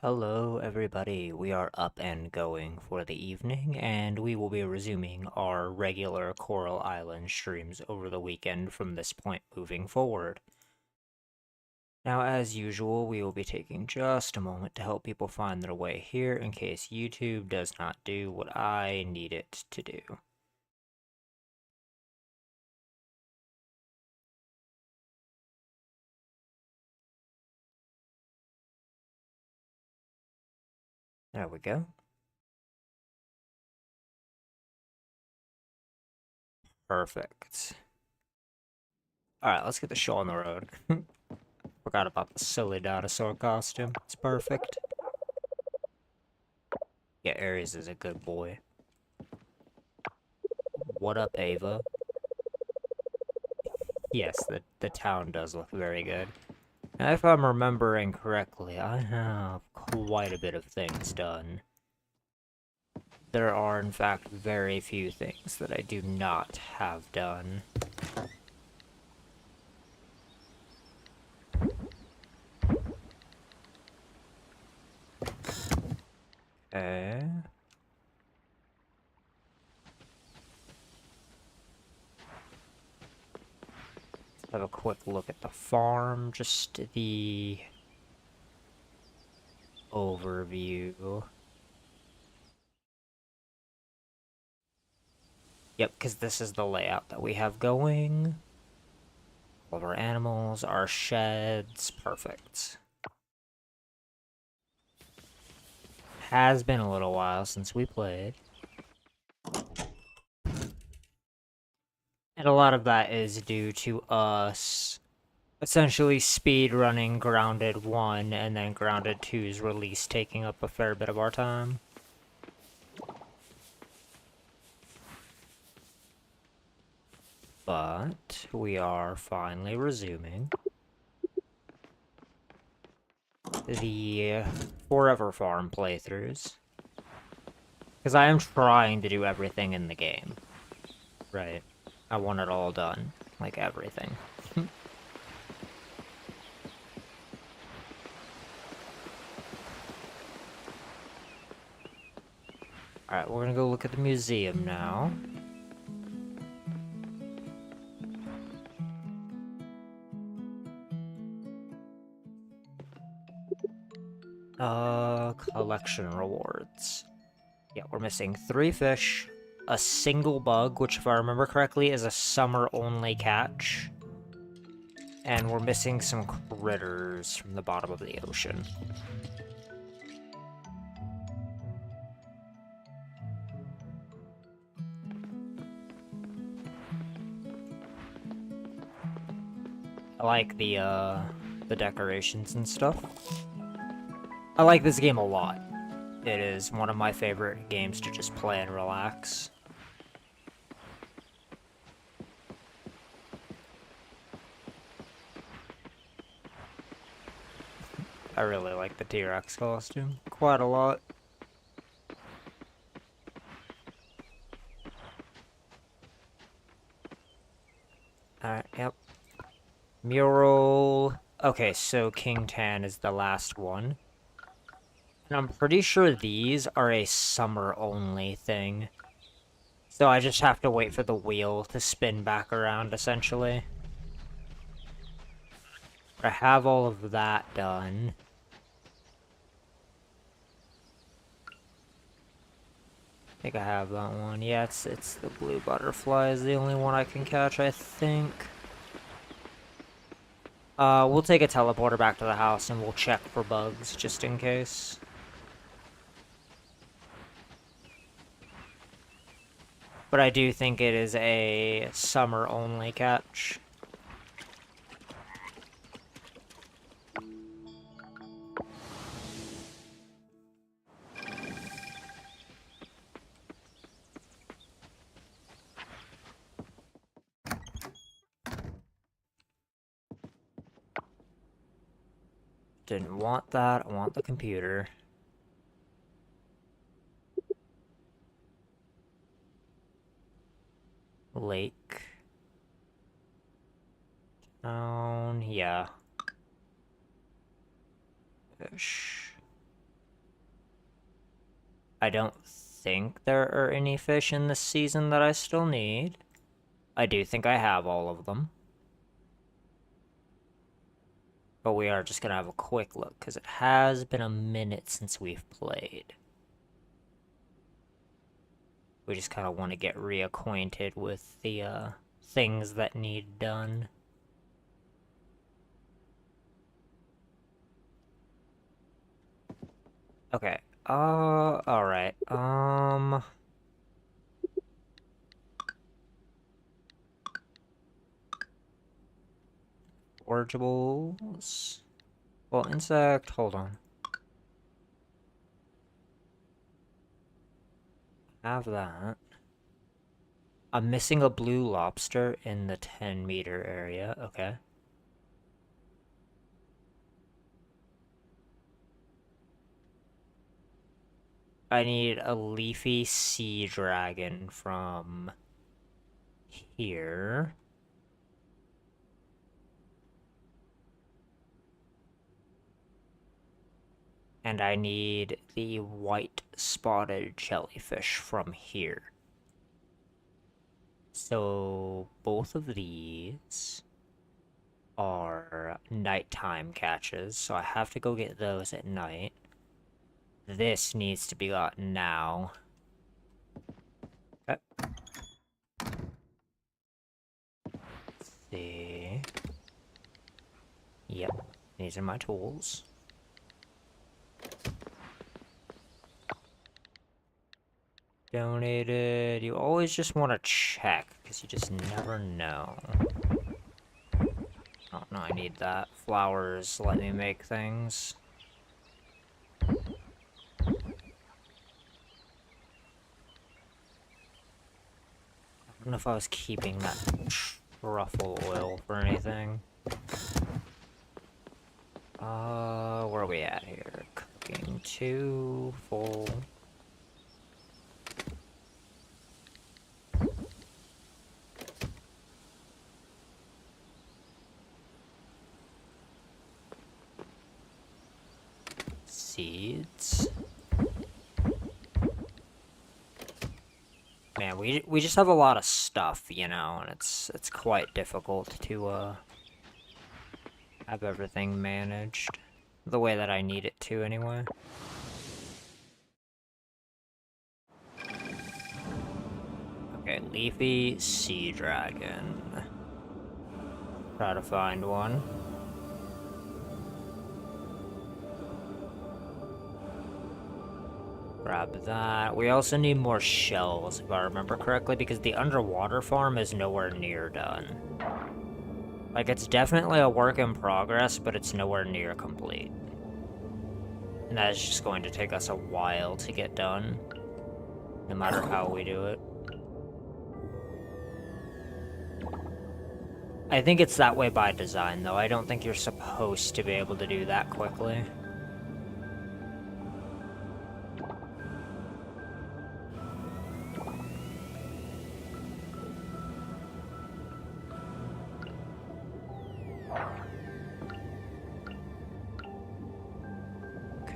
Hello everybody, we are up and going for the evening, and we will be resuming our regular Coral Island streams over the weekend from this point moving forward. Now, as usual, we will be taking just a moment to help people find their way here in case YouTube does not do what I need it to do. There we go. Perfect. Alright, let's get the show on the road. Forgot about the silly dinosaur costume. It's perfect. Yeah, Aries is a good boy. What up, Ava? Yes, the town does look very good. Now, if I'm remembering correctly, I have quite a bit of things done. There are, in fact, very few things that I do not have done. Okay. Let's have a quick look at the farm, just the overview. Yep, because this is the layout that we have going. All of our animals, our sheds, perfect. Has been a little while since we played. And a lot of that is due to us essentially speed running Grounded 1 and then Grounded 2's release taking up a fair bit of our time. But we are finally resuming the Forever Farm playthroughs. Because I am trying to do everything in the game. Right. I want it all done. Like everything. Alright, we're gonna go look at the museum now. Collection rewards. Yeah, we're missing 3 fish, a single bug, which if I remember correctly is a summer-only catch, and we're missing some critters from the bottom of the ocean. I like the decorations and stuff. I like this game a lot. It is one of my favorite games to just play and relax. I really like the T-Rex costume. Quite a lot. Alright, yep. Mural. Okay, so King Tan is the last one. And I'm pretty sure these are a summer-only thing. So I just have to wait for the wheel to spin back around, essentially. I have all of that done. I think I have that one. Yeah, it's the blue butterfly is the only one I can catch, I think. We'll take a teleporter back to the house and we'll check for bugs, just in case. But I do think it is a summer-only catch. Didn't want that, I want the computer. Lake. Town, yeah. Fish. I don't think there are any fish in this season that I still need. I do think I have all of them. But we are just gonna have a quick look, because it has been a minute since we've played. We just kind of want to get reacquainted with the things that need done. Okay. Alright. Forageables. Well, insect, hold on. Have that. I'm missing a blue lobster in the 10-meter area. Okay. I need a leafy sea dragon from here. And I need the white spotted jellyfish from here. So both of these are nighttime catches, so I have to go get those at night. This needs to be gotten now. Okay. Let's see. Yep, these are my tools. Donated. You always just want to check, because you just never know. Oh, no, I need that. Flowers let me make things. I don't know if I was keeping that truffle oil for anything. Where are we at here? Cooking 2, full. Seeds. Man, we just have a lot of stuff, you know, and it's quite difficult to have everything managed the way that I need it to anyway. Okay, leafy sea dragon. Try to find one. Grab that. We also need more shells, if I remember correctly, because the underwater farm is nowhere near done. Like, it's definitely a work in progress, but it's nowhere near complete. And that is just going to take us a while to get done, no matter how we do it. I think it's that way by design, though. I don't think you're supposed to be able to do that quickly.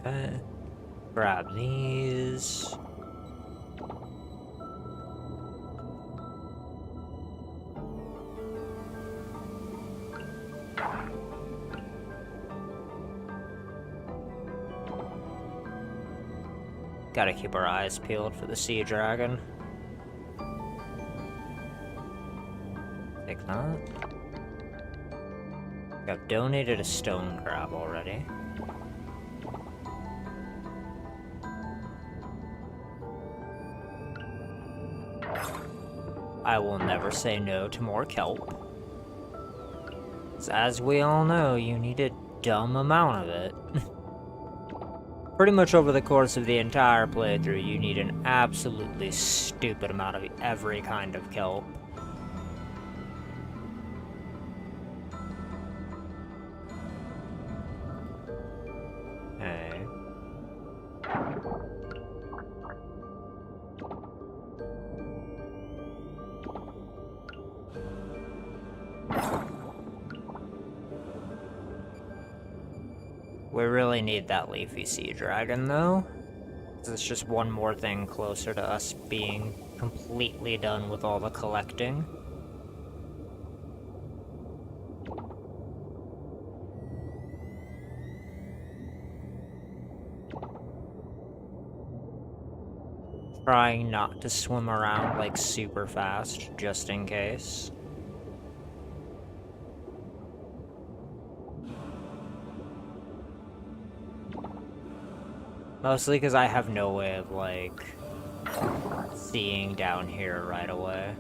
Okay. Grab these. Gotta keep our eyes peeled for the sea dragon. Take that. I've donated a stone crab already. I will never say no to more kelp. As we all know, you need a dumb amount of it. Pretty much over the course of the entire playthrough, you need an absolutely stupid amount of every kind of kelp. Okay. We really need that leafy sea dragon, though. It's just one more thing closer to us being completely done with all the collecting. Trying not to swim around like super fast, just in case. Mostly because I have no way of, like, seeing down here right away.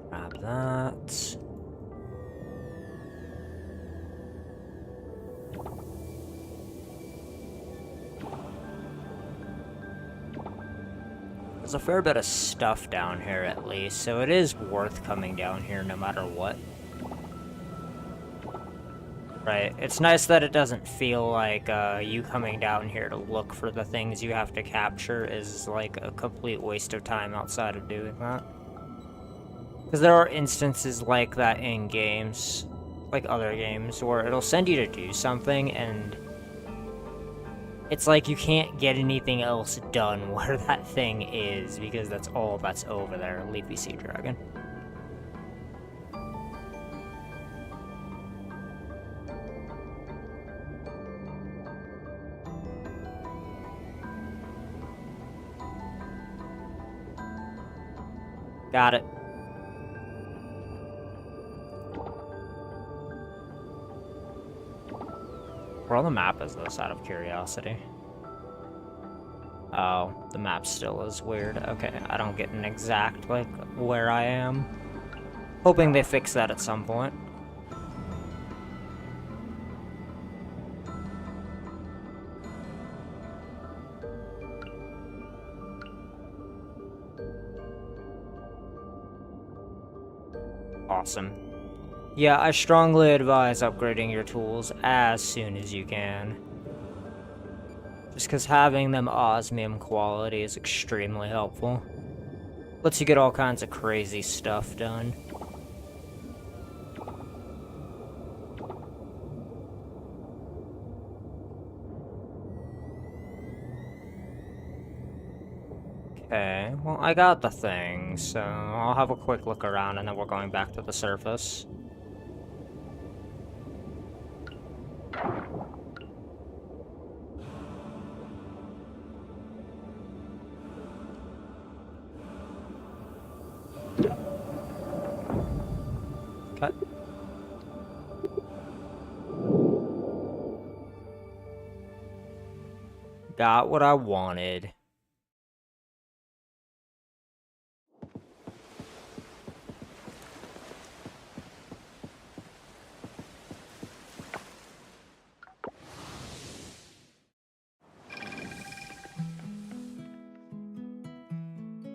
Grab that. There's a fair bit of stuff down here at least, so it is worth coming down here no matter what. Right, it's nice that it doesn't feel like you coming down here to look for the things you have to capture is like a complete waste of time outside of doing that. Because there are instances like that in games, like other games, where it'll send you to do something and it's like you can't get anything else done where that thing is because that's all that's over there. Leafy Sea Dragon. Got it. Where on the map is this, out of curiosity? Oh, the map still is weird. Okay, I don't get an exact, like, where I am. Hoping they fix that at some point. Awesome. Yeah, I strongly advise upgrading your tools as soon as you can. Just because having them osmium quality is extremely helpful. Lets you get all kinds of crazy stuff done. Okay, well, I got the thing, so I'll have a quick look around and then we're going back to the surface. Okay. Got what I wanted.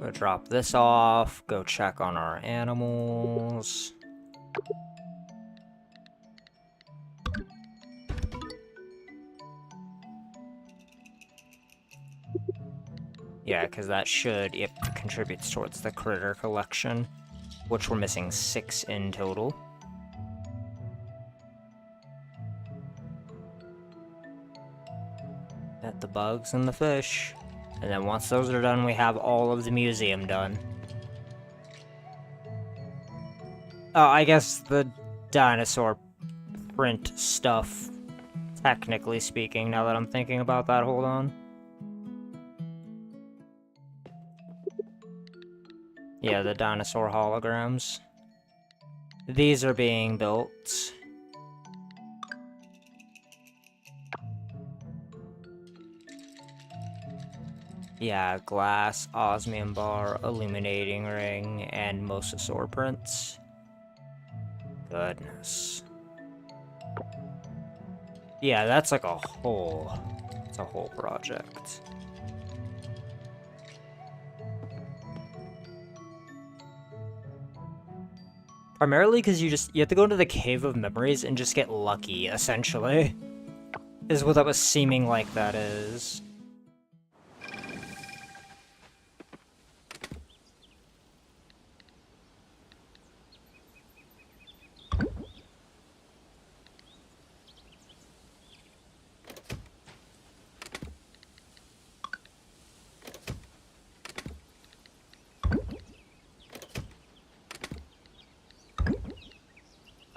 Go drop this off, go check on our animals. Yeah, because that should, it contributes towards the critter collection, which we're missing 6 in total. Get the bugs and the fish. And then once those are done, we have all of the museum done. Oh, I guess the dinosaur print stuff, technically speaking, now that I'm thinking about that, hold on. Yeah, the dinosaur holograms. These are being built. Yeah, glass, osmium bar, illuminating ring, and mosasaur prints. Goodness. Yeah, that's like a whole... It's a whole project. Primarily because you have to go into the Cave of Memories and just get lucky, essentially. Is what that was seeming like that is.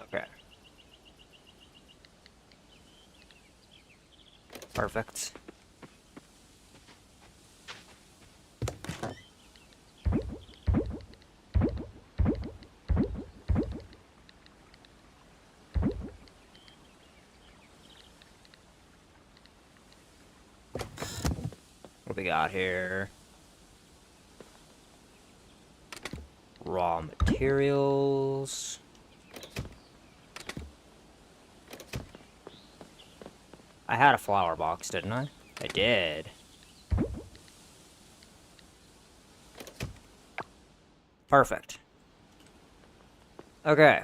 Okay. Perfect. What we got here? Raw materials. I had a flower box, didn't I? I did. Perfect. Okay.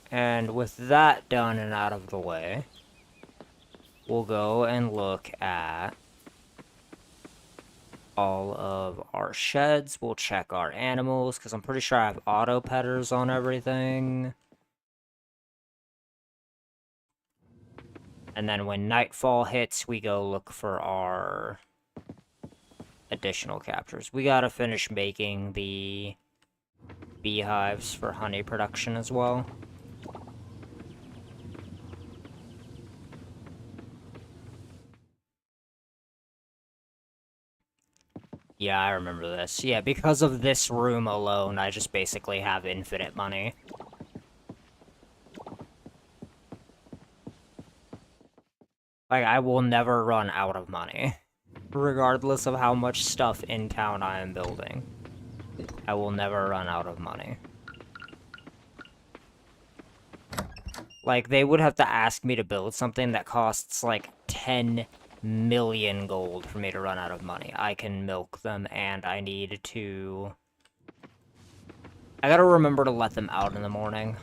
And with that done and out of the way, we'll go and look at all of our sheds. We'll check our animals, because I'm pretty sure I have auto petters on everything. And then when nightfall hits, we go look for our additional captures. We gotta finish making the beehives for honey production as well. Yeah, I remember this. Yeah, because of this room alone, I just basically have infinite money. Like, I will never run out of money. Regardless of how much stuff in town I am building. I will never run out of money. Like, they would have to ask me to build something that costs, like, 10 million gold for me to run out of money. I can milk them, and I need to... I gotta remember to let them out in the morning.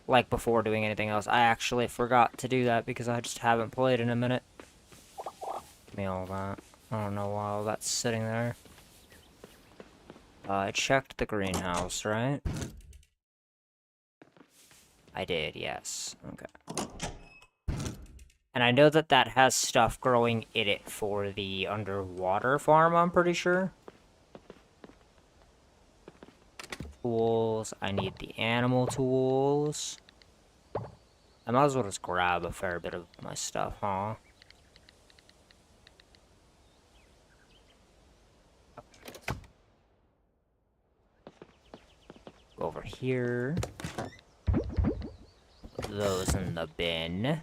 Like, before doing anything else. I actually forgot to do that because I just haven't played in a minute. Give me all that. I don't know why all that's sitting there. I checked the greenhouse, right? I did, yes. Okay. And I know that that has stuff growing in it for the underwater farm, I'm pretty sure. Tools. I need the animal tools. I might as well just grab a fair bit of my stuff, huh? Go over here. Put those in the bin.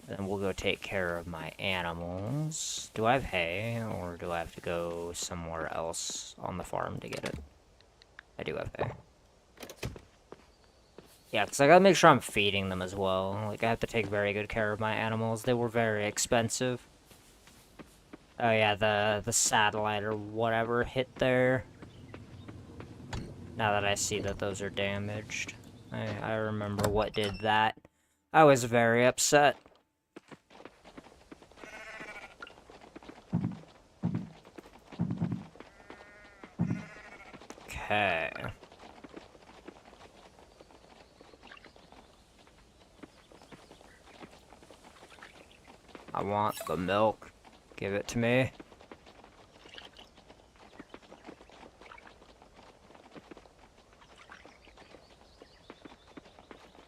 Then we'll go take care of my animals. Do I have hay, or do I have to go somewhere else on the farm to get it? I do have hay. Yeah, because I gotta make sure I'm feeding them as well. Like, I have to take very good care of my animals. They were very expensive. Oh yeah, the satellite or whatever hit there. Now that I see that those are damaged. I remember what did that. I was very upset. Okay. I want the milk. Give it to me.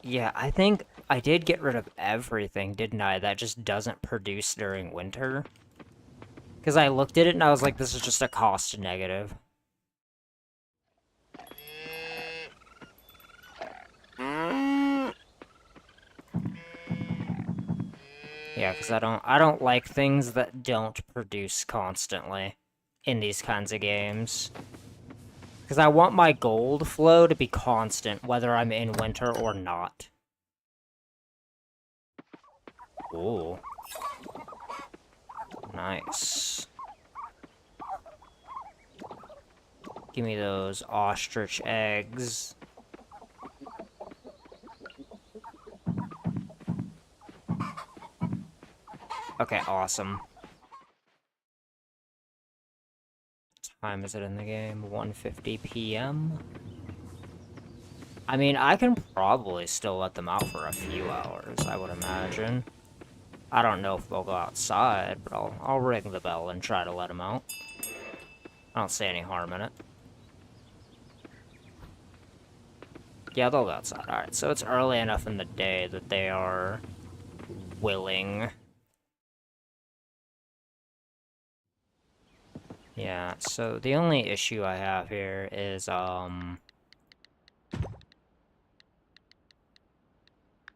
Yeah, I think I did get rid of everything, didn't I? That just doesn't produce during winter. Because I looked at it and I was like, this is just a cost negative. Yeah, because I don't like things that don't produce constantly in these kinds of games. Because I want my gold flow to be constant, whether I'm in winter or not. Ooh. Nice. Give me those ostrich eggs. Okay, awesome. What time is it in the game? 1:50 p.m. I mean, I can probably still let them out for a few hours, I would imagine. I don't know if they'll go outside, but I'll ring the bell and try to let them out. I don't see any harm in it. Yeah, they'll go outside. Alright, so it's early enough in the day that they are willing. Yeah, so the only issue I have here is, all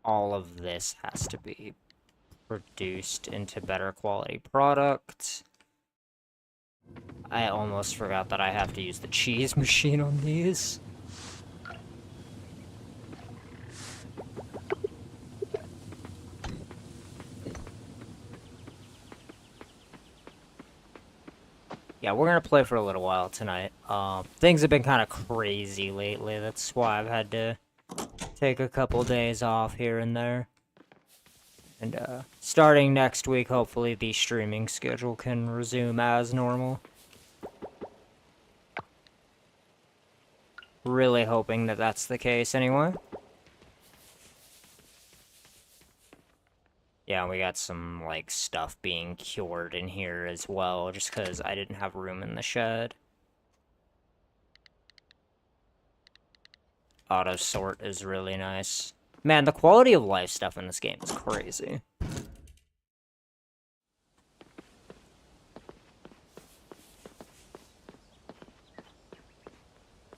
of this has to be produced into better quality product. I almost forgot that I have to use the cheese machine on these. Yeah, we're gonna play for a little while tonight. Things have been kind of crazy lately. That's why I've had to take a couple days off here and there. And, starting next week, hopefully the streaming schedule can resume as normal. Really hoping that that's the case anyway. Yeah, we got some, like, stuff being cured in here as well, just because I didn't have room in the shed. Auto sort is really nice. Man, the quality of life stuff in this game is crazy.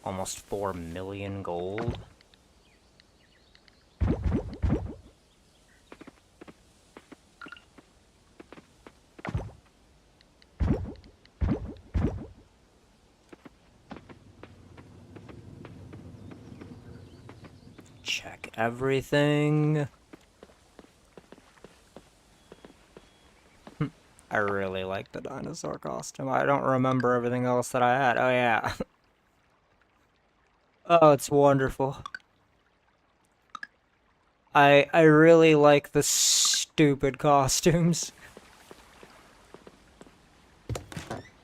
Almost 4 million gold. Check everything. I really like the dinosaur costume. I don't remember everything else that I had. Oh, yeah. Oh, it's wonderful. I really like the stupid costumes.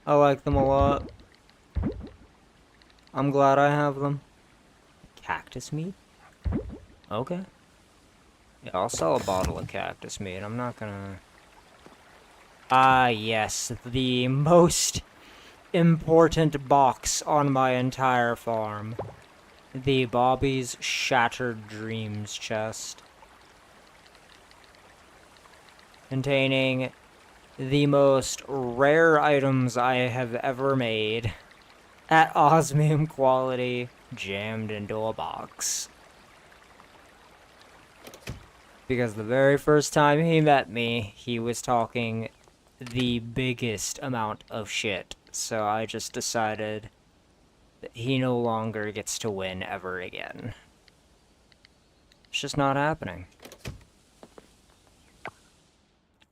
I like them a lot. I'm glad I have them. Cactus meat? Okay. Yeah, I'll sell a bottle of cactus meat. I'm not gonna... Ah, yes. The most important box on my entire farm. The Bobby's Shattered Dreams chest. Containing the most rare items I have ever made. At osmium quality, jammed into a box. Because the very first time he met me, he was talking the biggest amount of shit. So I just decided that he no longer gets to win ever again. It's just not happening.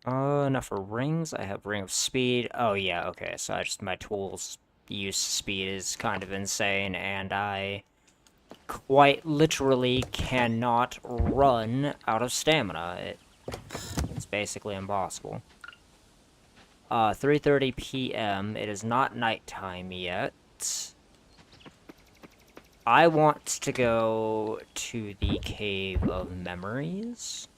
Enough for rings. I have Ring of Speed. Oh yeah, okay, so my tools use speed is kind of insane, and I quite literally cannot run out of stamina. It's basically impossible. 3:30 p.m. It is not nighttime yet. I want to go to the Cave of Memories.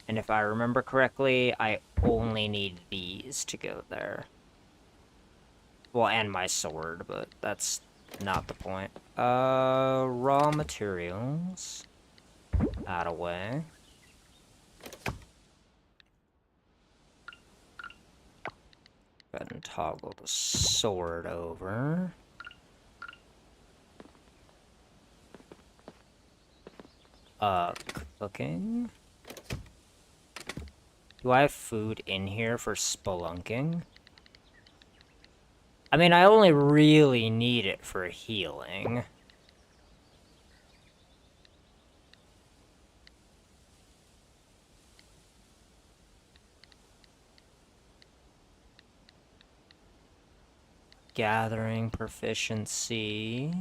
And if I remember correctly, I only need these to go there. Well, and my sword, but that's not the point. Raw materials. That away. Go ahead and toggle the sword over. Cooking. Do I have food in here for spelunking? I mean, I only really need it for healing. Gathering proficiency.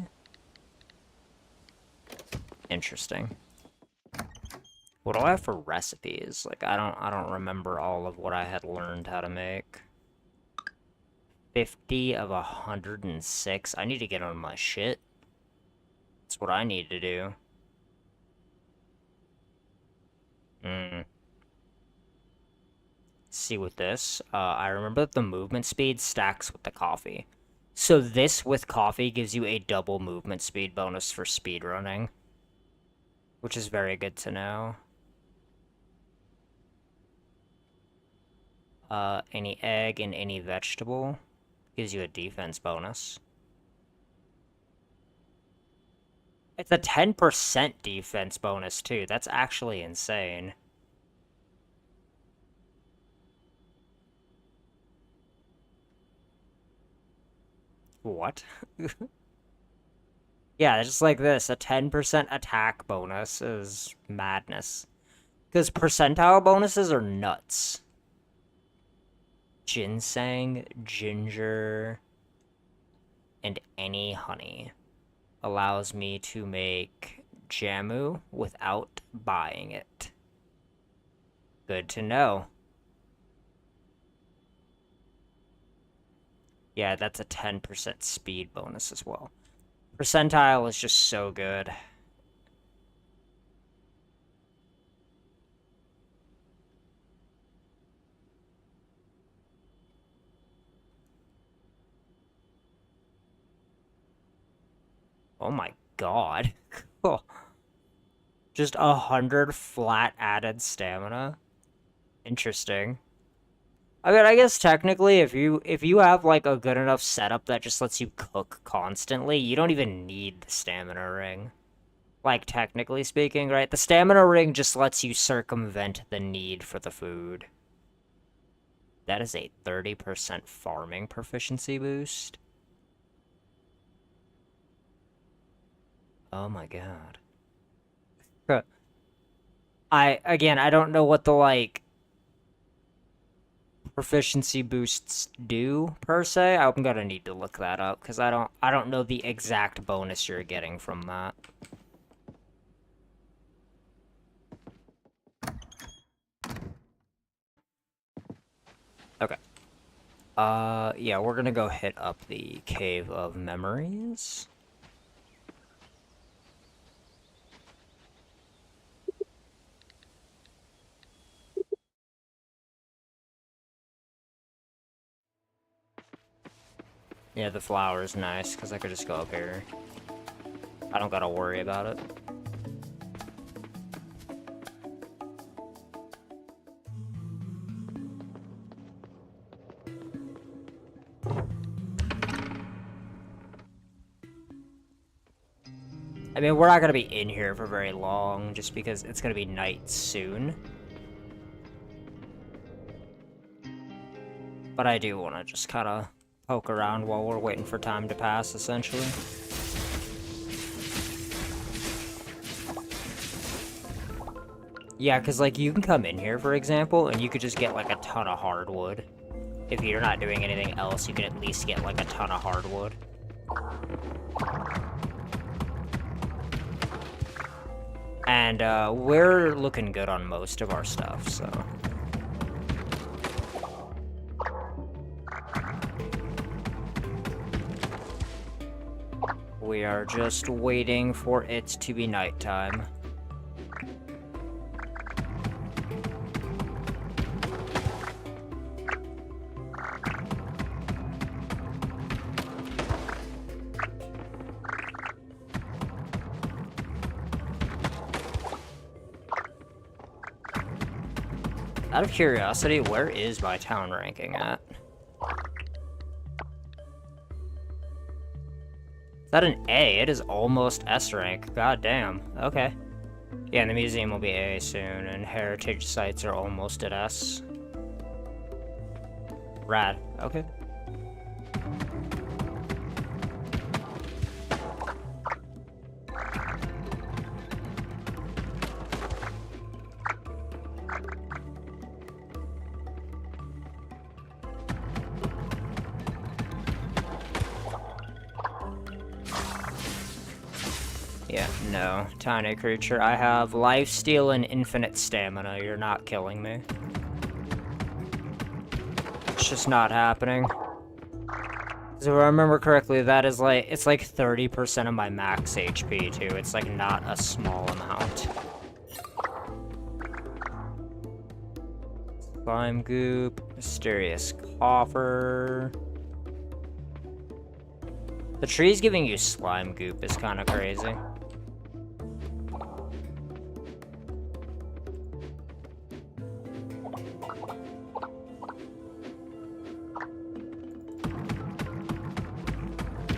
Interesting. What do I have for recipes? Like, I don't remember all of what I had learned how to make. 50 of 106. I need to get on my shit. That's what I need to do. See with this, I remember that the movement speed stacks with the coffee. So this with coffee gives you a double movement speed bonus for speedrunning, which is very good to know. Any egg and any vegetable gives you a defense bonus. It's a 10% defense bonus, too. That's actually insane. What? Yeah, just like this. A 10% attack bonus is madness. Because percentile bonuses are nuts. Ginseng, ginger, and any honey allows me to make jamu without buying it. Good to know. Yeah, that's a 10% speed bonus as well. Percentile is just so good. Oh my god. Cool. Just 100 flat added stamina. Interesting. I mean, I guess technically if you have like a good enough setup that just lets you cook constantly, you don't even need the stamina ring. Like technically speaking, right? The stamina ring just lets you circumvent the need for the food. That is a 30% farming proficiency boost. Oh my god. I don't know what the, like, proficiency boosts do, per se. I'm gonna need to look that up, because I don't know the exact bonus you're getting from that. Okay. Yeah, we're gonna go hit up the Cave of Memories. Yeah, the flower is nice, because I could just go up here. I don't gotta worry about it. I mean, we're not gonna be in here for very long, just because it's gonna be night soon. But I do want to just kind of poke around while we're waiting for time to pass, essentially. Yeah, because, like, you can come in here, for example, and you could just get, like, a ton of hardwood. If you're not doing anything else, you can at least get, like, a ton of hardwood. And, we're looking good on most of our stuff, so... We are just waiting for it to be nighttime. Out of curiosity, where is my town ranking at? Is that an A? It is almost S rank. God damn. Okay. Yeah, and the museum will be A soon, and heritage sites are almost at S. Rad. Okay. Yeah, No, tiny creature. I have lifesteal and infinite stamina. You're not killing me. It's just not happening. So if I remember correctly, that is like, it's like 30% of my max HP too. It's like not a small amount. Slime goop, mysterious coffer. The trees giving you slime goop is kind of crazy.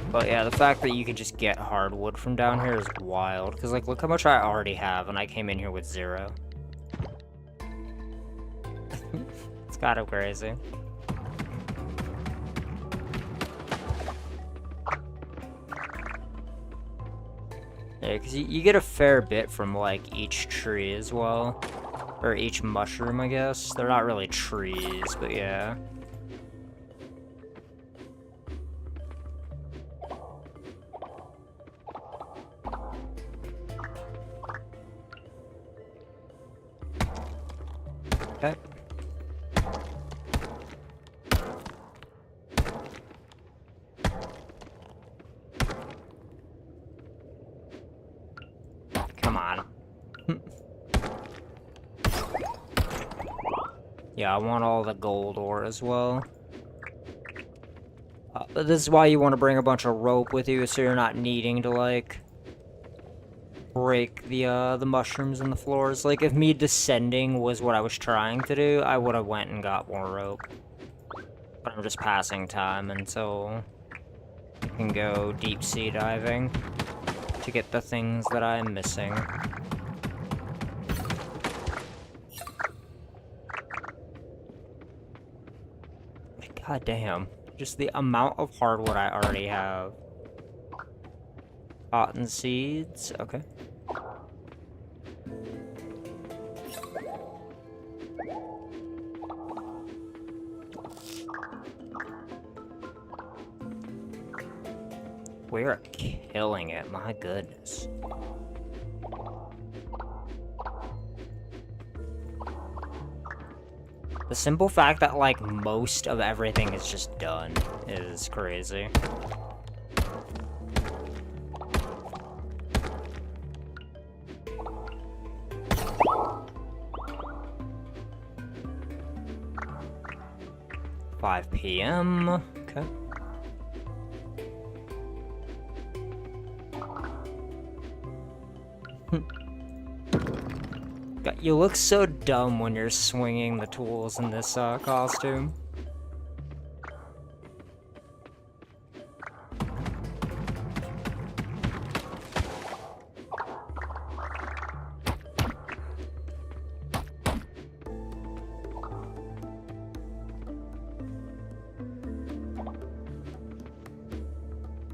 But yeah, the fact that you can just get hardwood from down here is wild. Because, like, look how much I already have, and I came in here with 0. It's kind of crazy. Yeah, because you get a fair bit from, like, each tree as well. Or each mushroom, I guess. They're not really trees, but yeah. Okay. Come on. Yeah, I want all the gold ore as well. But this is why you want to bring a bunch of rope with you, so you're not needing to, like, break the mushrooms in the floors. Like, if me descending was what I was trying to do, I would have went and got more rope. But I'm just passing time until I can go deep sea diving to get the things that I'm missing. God damn. Just the amount of hardwood I already have. Cotton seeds, okay. We're killing it, my goodness. The simple fact that, like, most of everything is just done is crazy. $5 p.m. Okay. God, you look so dumb when you're swinging the tools in this costume.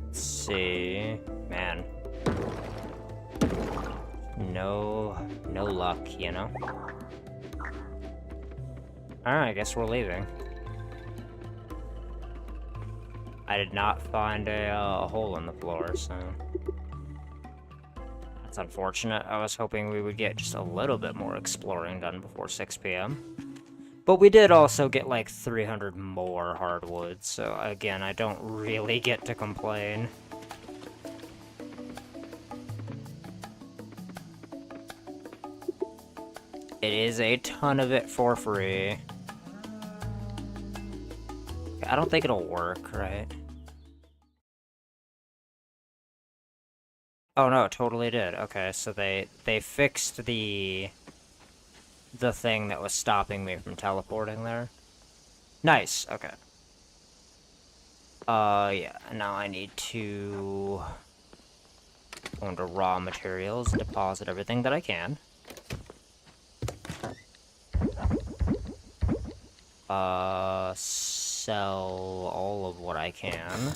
Let's see, man. No luck, you know? Alright, I guess we're leaving. I did not find a hole in the floor, so... That's unfortunate. I was hoping we would get just a little bit more exploring done before 6 p.m. But we did also get like 300 more hardwood, so again, I don't really get to complain. It is a ton of it for free. I don't think it'll work, right? Oh no, it totally did. Okay, so they fixed the thing that was stopping me from teleporting there. Nice, okay. Yeah, now I need to go into raw materials and deposit everything that I can. Sell all of what I can.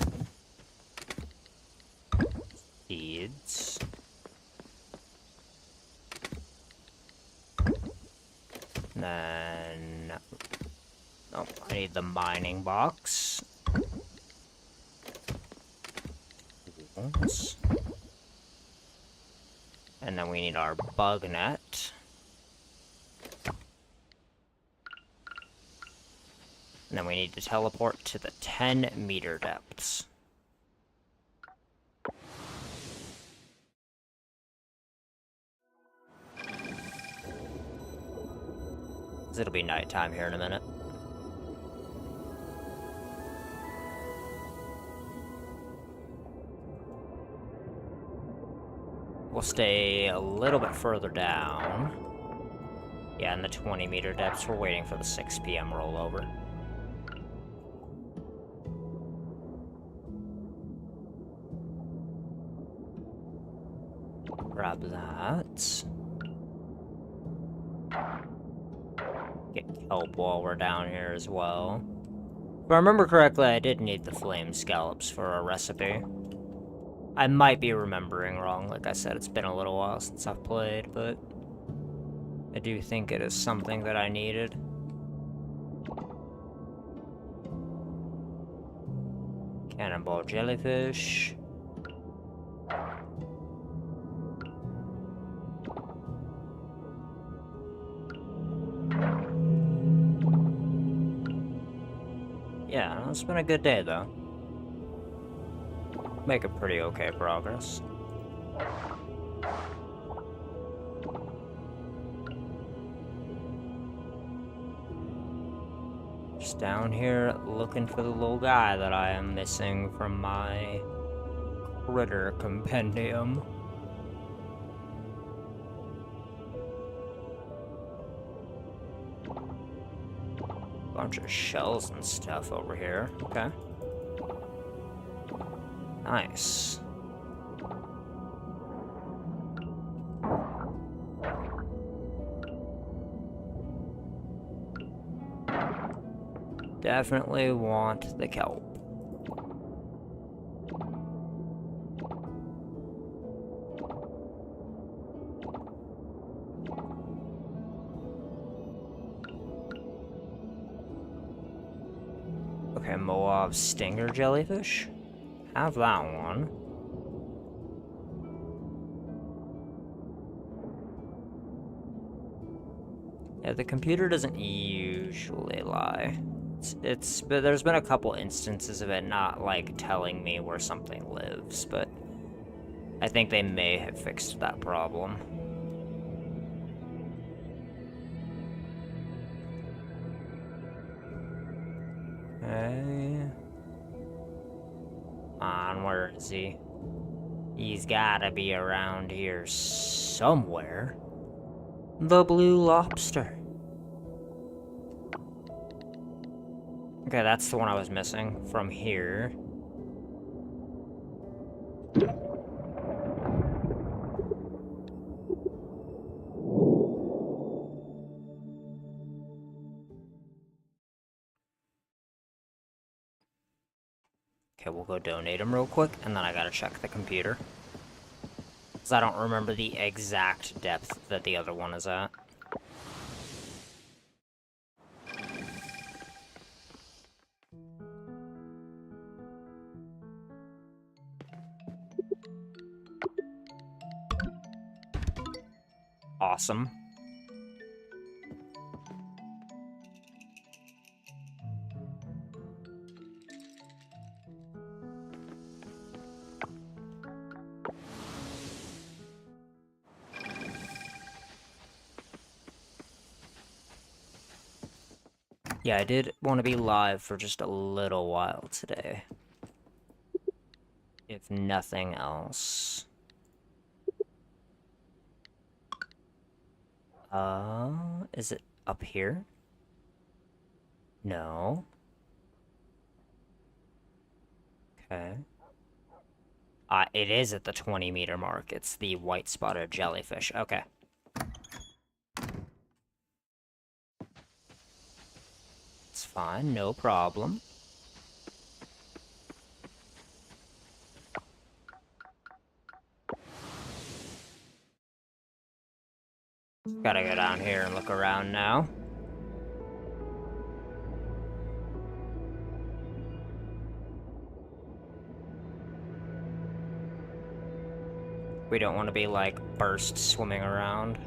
Seeds. Then... oh, I need the mining box. Oops. And then we need our bug net. And then we need to teleport to the 10-meter depths. It'll be nighttime here in a minute. We'll stay a little bit further down. Yeah, in the 20-meter depths, we're waiting for the 6 p.m. rollover. Grab that. Get kelp while we're down here as well. If I remember correctly, I did need the flame scallops for a recipe. I might be remembering wrong. Like I said, it's been a little while since I've played, but I do think it is something that I needed. Cannonball jellyfish. Yeah, it's been a good day, though. Making pretty okay progress. Just down here looking for the little guy that I am missing from my critter compendium. Bunch of shells and stuff over here. Okay. Nice. Definitely want the kelp. Okay, Moab stinger jellyfish. Have that one. Yeah, the computer doesn't usually lie. But there's been a couple instances of it not, like, telling me where something lives, but I think they may have fixed that problem. Okay. On, where is he? He's gotta be around here somewhere. The blue lobster. Okay, that's the one I was missing from here. Okay, we'll go donate him real quick, and then I gotta check the computer. Because I don't remember the exact depth that the other one is at. Awesome. Yeah, I did want to be live for just a little while today. If nothing else. Is it up here? No. Okay. It is at the 20-meter mark. It's the white-spotted jellyfish. Okay. It's fine, no problem. Gotta go down here and look around now. We don't want to be, like, burst swimming around.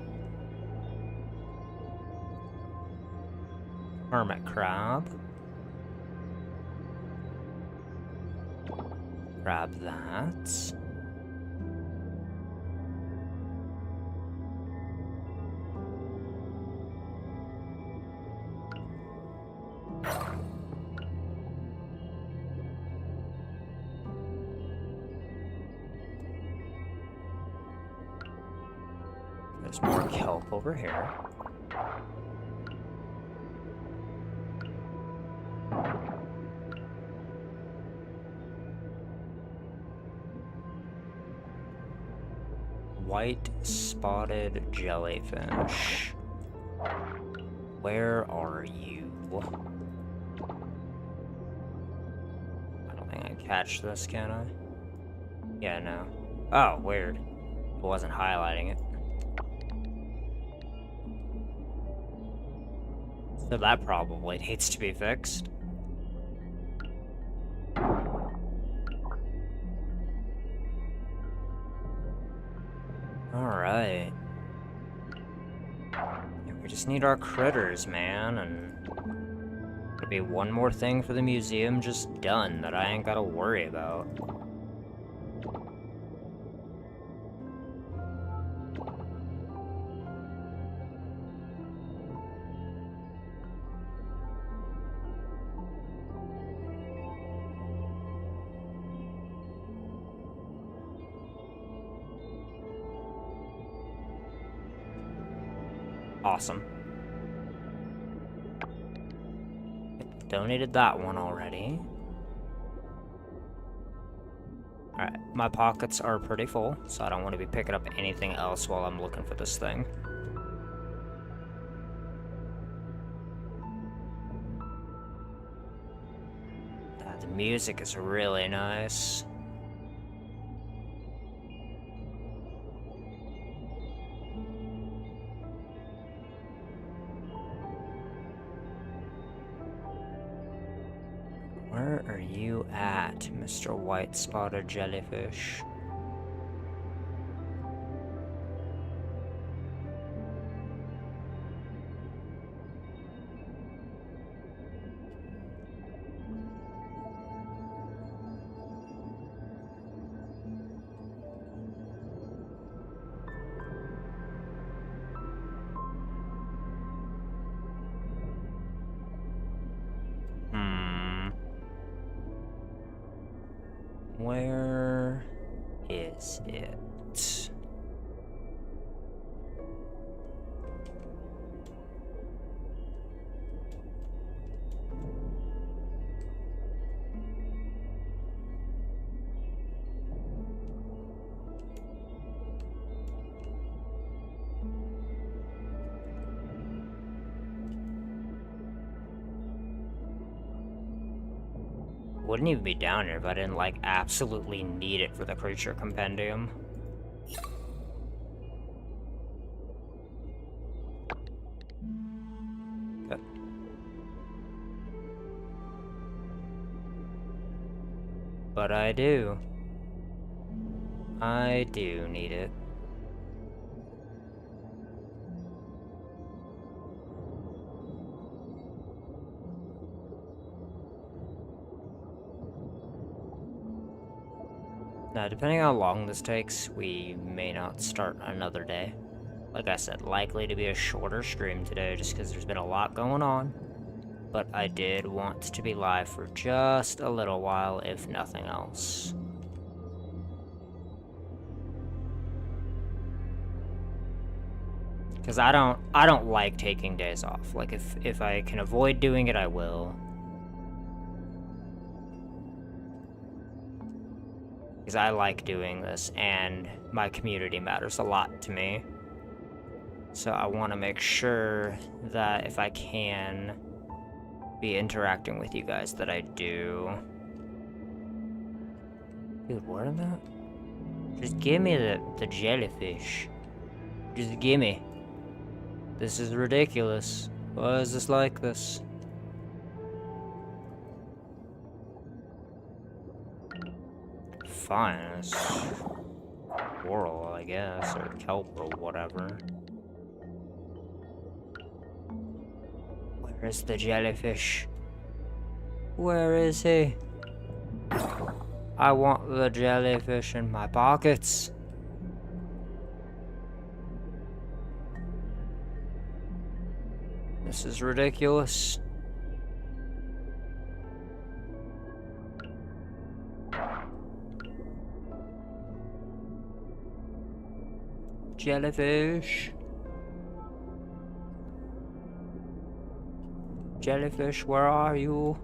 Hermit crab. Grab that. There's more kelp over here. White spotted jellyfish. Where are you? I don't think I can catch this, can I? Yeah, no. Oh, weird. It wasn't highlighting it. So that probably needs to be fixed. Alright. Yeah, we just need our critters, man, and it'll be one more thing for the museum just done that I ain't gotta worry about. Awesome. Donated that one already. Alright, my pockets are pretty full, so I don't want to be picking up anything else while I'm looking for this thing. The music is really nice. Where are you at, Mr. White Spotted Jellyfish? Where is it? Wouldn't even be down here if I didn't, like, absolutely need it for the creature compendium. Good. But I do. I do need it. Now, depending on how long this takes, we may not start another day. Like I said, likely to be a shorter stream today just because there's been a lot going on. But I did want to be live for just a little while, if nothing else. Because I don't like taking days off. Like, if I can avoid doing it, I will. Because I like doing this, and my community matters a lot to me. So I want to make sure that if I can be interacting with you guys, that I do. Dude, what are that? Just give me the jellyfish. Just give me. This is ridiculous. Why is this like this? Fine. coral, I guess, or kelp or whatever. Where is the jellyfish? Where is he? I want the jellyfish in my pockets. This is ridiculous. Jellyfish. Jellyfish, where are you?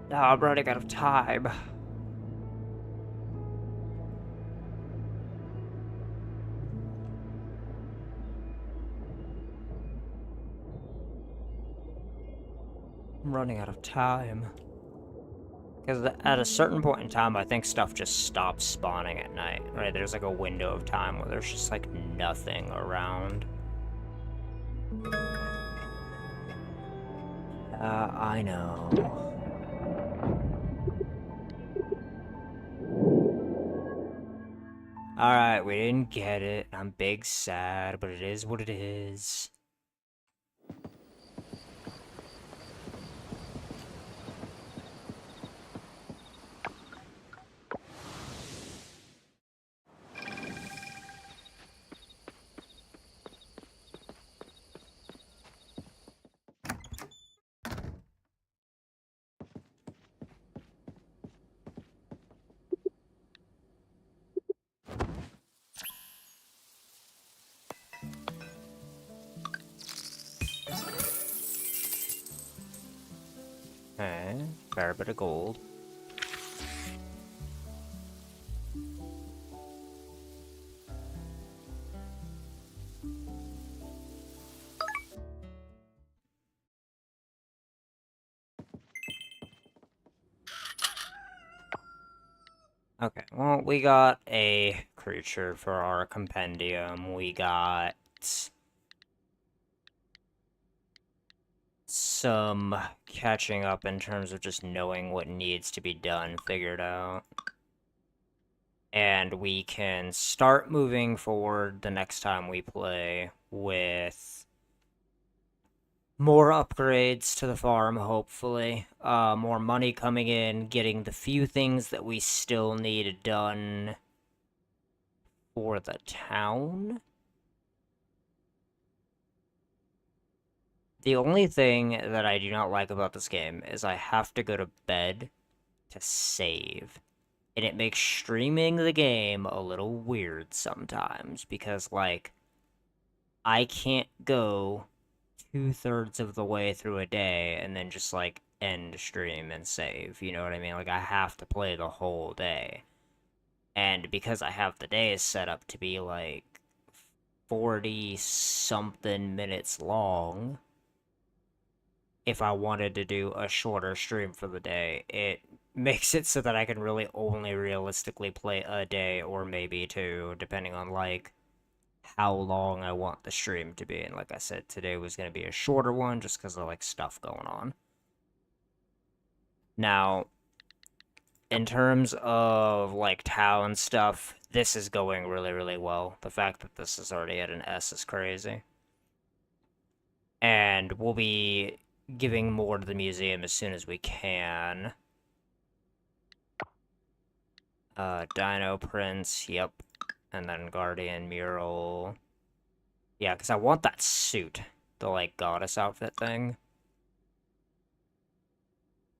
Now I'm running out of time. I'm running out of time. Because at a certain point in time, I think stuff just stops spawning at night, right? There's like a window of time where there's just like nothing around. I know. Alright, we didn't get it. I'm big sad, but it is what it is. Okay, fair bit of gold. Okay, well, we got a creature for our compendium. We got some catching up in terms of just knowing what needs to be done figured out. And we can start moving forward the next time we play with more upgrades to the farm, hopefully. More money coming in, getting the few things that we still need done for the town. The only thing that I do not like about this game is I have to go to bed to save. And it makes streaming the game a little weird sometimes, because, like, I can't go 2/3 of the way through a day and then just, like, end stream and save, you know what I mean? Like, I have to play the whole day. And because I have the days set up to be, like, 40-something minutes long, if I wanted to do a shorter stream for the day, it makes it so that I can really only realistically play a day or maybe two, depending on, like, how long I want the stream to be. And like I said, today was going to be a shorter one just because of, like, stuff going on. Now, in terms of, like, town stuff, this is going really, really well. The fact that this is already at an S is crazy. And we'll be giving more to the museum as soon as we can. Dino Prince, yep. And then Guardian Mural. Yeah, because I want that suit. The, like, goddess outfit thing.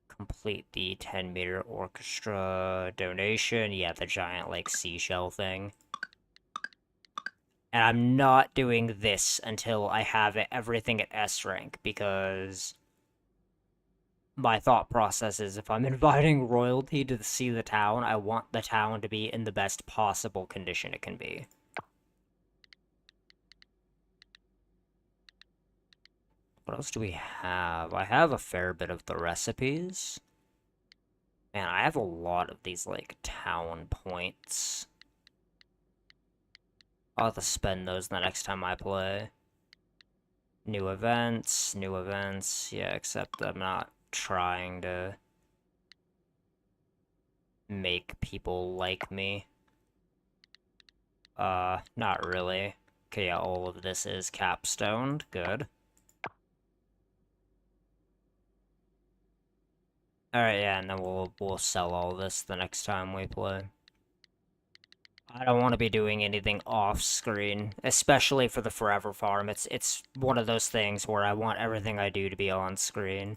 Complete the 10-meter orchestra donation. Yeah, the giant, like, seashell thing. And I'm not doing this until I have everything at S rank, because my thought process is if I'm inviting royalty to see the town, I want the town to be in the best possible condition it can be. What else do we have? I have a fair bit of the recipes. Man, I have a lot of these, like, town points. I'll have to spend those the next time I play. New events, new events. Yeah, except I'm not trying to make people like me. Not really. Okay, yeah, all of this is capstoned. Good. Alright, yeah, and then we'll sell all this the next time we play. I don't want to be doing anything off screen, especially for the Forever Farm. It's one of those things where I want everything I do to be on screen.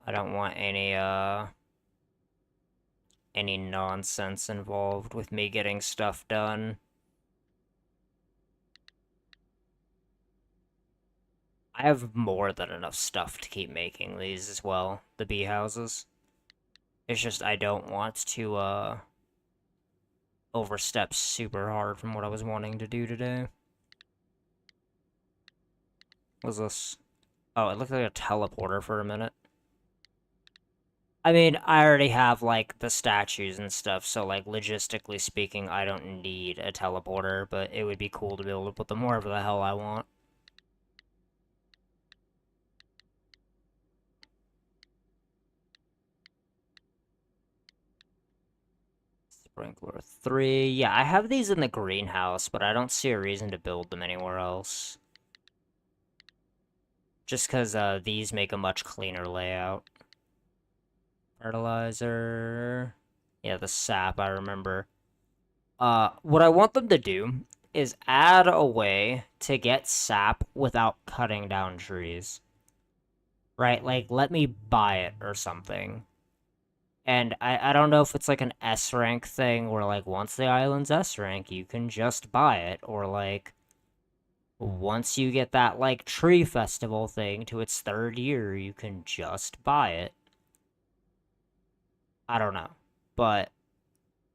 I don't want any nonsense involved with me getting stuff done. I have more than enough stuff to keep making these as well, the bee houses. It's just I don't want to overstep super hard from what I was wanting to do today. What's this? Oh, it looked like a teleporter for a minute. I mean, I already have, like, the statues and stuff, so, like, logistically speaking, I don't need a teleporter, but it would be cool to be able to put them wherever the hell I want. Sprinkler 3. Yeah, I have these in the greenhouse, but I don't see a reason to build them anywhere else. Just because these make a much cleaner layout. Fertilizer. Yeah, the sap, I remember. What I want them to do is add a way to get sap without cutting down trees. Right? Like, let me buy it or something. And I don't know if it's like an S rank thing where, like, once the island's S rank, you can just buy it, or like, once you get that, like, tree festival thing to its 3rd year, you can just buy it. I don't know. But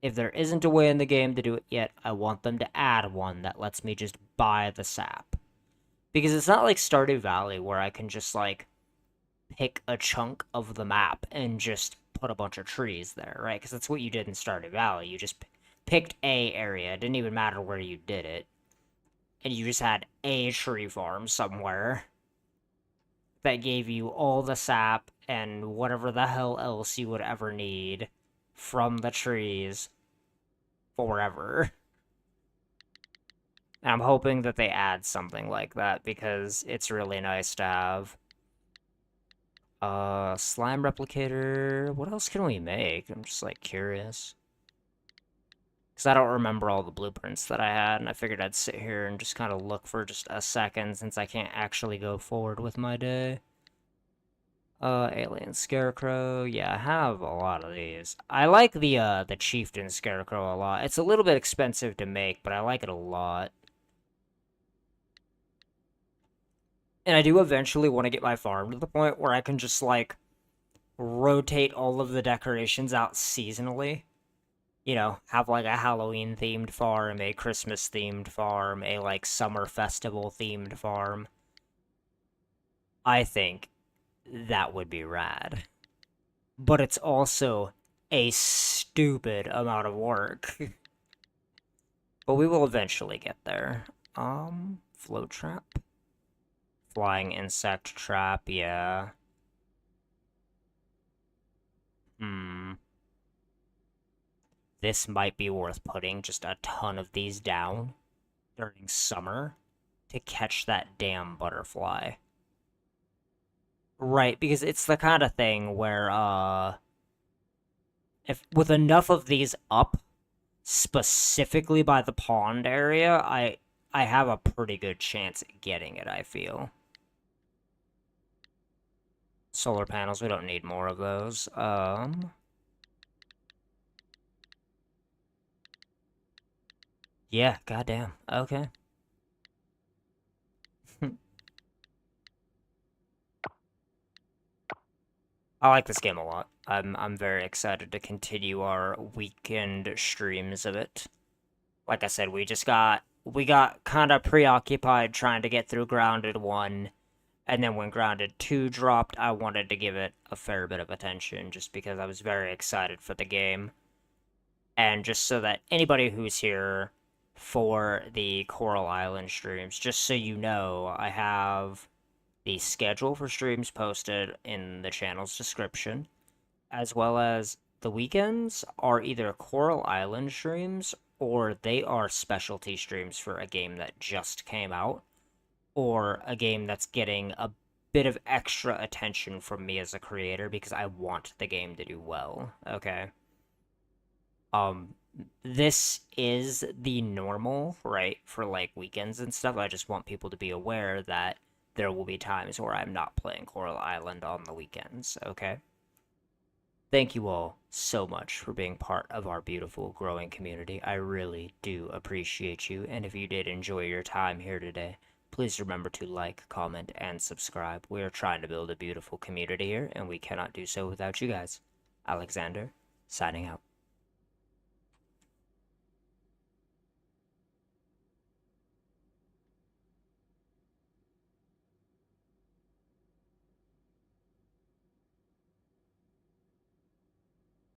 if there isn't a way in the game to do it yet, I want them to add one that lets me just buy the sap. Because it's not like Stardew Valley where I can just, like, pick a chunk of the map and just put a bunch of trees there, right? Because that's what you did in Stardew Valley. You just picked a area. It didn't even matter where you did it. And you just had a tree farm somewhere that gave you all the sap and whatever the hell else you would ever need from the trees forever. And I'm hoping that they add something like that because it's really nice to have. Slime replicator. What else can we make? I'm just, like, curious. Because I don't remember all the blueprints that I had, and I figured I'd sit here and just kind of look for just a second since I can't actually go forward with my day. Alien Scarecrow. Yeah, I have a lot of these. I like the Chieftain Scarecrow a lot. It's a little bit expensive to make, but I like it a lot. And I do eventually want to get my farm to the point where I can just, like, rotate all of the decorations out seasonally. You know, have, like, a Halloween-themed farm, a Christmas-themed farm, a, like, summer festival-themed farm. I think that would be rad. But it's also a stupid amount of work. But we will eventually get there. Float trap? Flying insect trap, yeah. This might be worth putting just a ton of these down during summer to catch that damn butterfly. Right, because it's the kind of thing where, if with enough of these up, specifically by the pond area, I have a pretty good chance at getting it, I feel. Solar panels, we don't need more of those. Yeah, goddamn. Okay. I like this game a lot. I'm very excited to continue our weekend streams of it. Like I said, we got kind of preoccupied trying to get through Grounded 1, and then when Grounded 2 dropped, I wanted to give it a fair bit of attention just because I was very excited for the game. And just so that anybody who's here for the Coral Island streams. Just so you know, I have the schedule for streams posted in the channel's description, as well as the weekends are either Coral Island streams or they are specialty streams for a game that just came out or a game that's getting a bit of extra attention from me as a creator because I want the game to do well, okay? Um this is the normal, right, for like weekends and stuff. I just want people to be aware that there will be times where I'm not playing Coral Island on the weekends, okay? Thank you all so much for being part of our beautiful growing community. I really do appreciate you, and if you did enjoy your time here today, please remember to like, comment, and subscribe. We are trying to build a beautiful community here, and we cannot do so without you guys. Alexander, signing out.